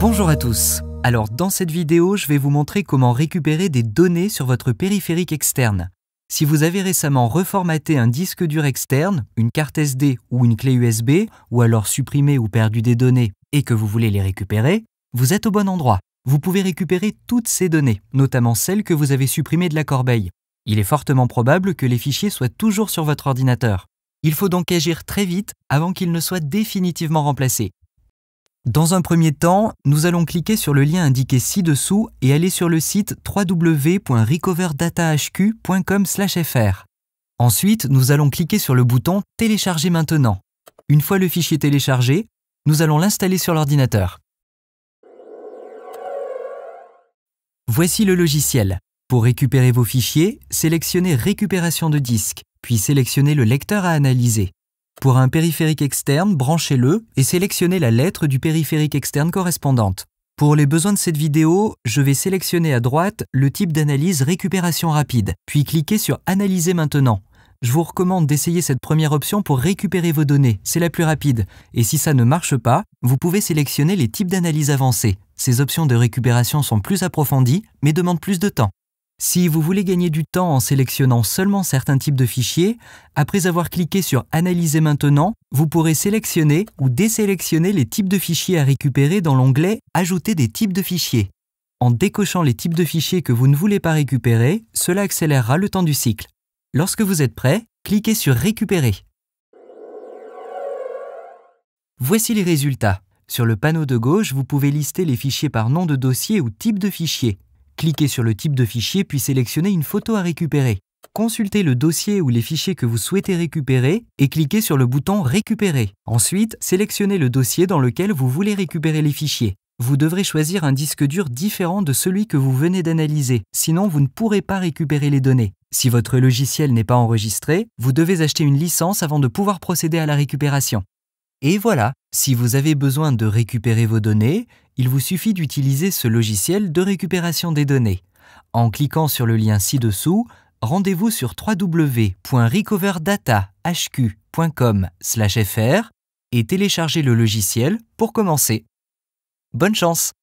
Bonjour à tous. Alors dans cette vidéo, je vais vous montrer comment récupérer des données sur votre périphérique externe. Si vous avez récemment reformaté un disque dur externe, une carte SD ou une clé USB, ou alors supprimé ou perdu des données et que vous voulez les récupérer, vous êtes au bon endroit. Vous pouvez récupérer toutes ces données, notamment celles que vous avez supprimées de la corbeille. Il est fortement probable que les fichiers soient toujours sur votre ordinateur. Il faut donc agir très vite avant qu'ils ne soient définitivement remplacés. Dans un premier temps, nous allons cliquer sur le lien indiqué ci-dessous et aller sur le site www.recoverdatahq.com/fr. Ensuite, nous allons cliquer sur le bouton « Télécharger maintenant ». Une fois le fichier téléchargé, nous allons l'installer sur l'ordinateur. Voici le logiciel. Pour récupérer vos fichiers, sélectionnez « Récupération de disque », puis sélectionnez le lecteur à analyser. Pour un périphérique externe, branchez-le et sélectionnez la lettre du périphérique externe correspondante. Pour les besoins de cette vidéo, je vais sélectionner à droite le type d'analyse récupération rapide, puis cliquer sur Analyser maintenant. Je vous recommande d'essayer cette première option pour récupérer vos données, c'est la plus rapide. Et si ça ne marche pas, vous pouvez sélectionner les types d'analyse avancés. Ces options de récupération sont plus approfondies, mais demandent plus de temps. Si vous voulez gagner du temps en sélectionnant seulement certains types de fichiers, après avoir cliqué sur « Analyser maintenant », vous pourrez sélectionner ou désélectionner les types de fichiers à récupérer dans l'onglet « Ajouter des types de fichiers ». En décochant les types de fichiers que vous ne voulez pas récupérer, cela accélérera le temps du cycle. Lorsque vous êtes prêt, cliquez sur « Récupérer ». Voici les résultats. Sur le panneau de gauche, vous pouvez lister les fichiers par nom de dossier ou type de fichier. Cliquez sur le type de fichier puis sélectionnez une photo à récupérer. Consultez le dossier ou les fichiers que vous souhaitez récupérer et cliquez sur le bouton « Récupérer ». Ensuite, sélectionnez le dossier dans lequel vous voulez récupérer les fichiers. Vous devrez choisir un disque dur différent de celui que vous venez d'analyser, sinon vous ne pourrez pas récupérer les données. Si votre logiciel n'est pas enregistré, vous devez acheter une licence avant de pouvoir procéder à la récupération. Et voilà, si vous avez besoin de récupérer vos données, il vous suffit d'utiliser ce logiciel de récupération des données. En cliquant sur le lien ci-dessous, rendez-vous sur www.recoverdatahq.com/fr et téléchargez le logiciel pour commencer. Bonne chance!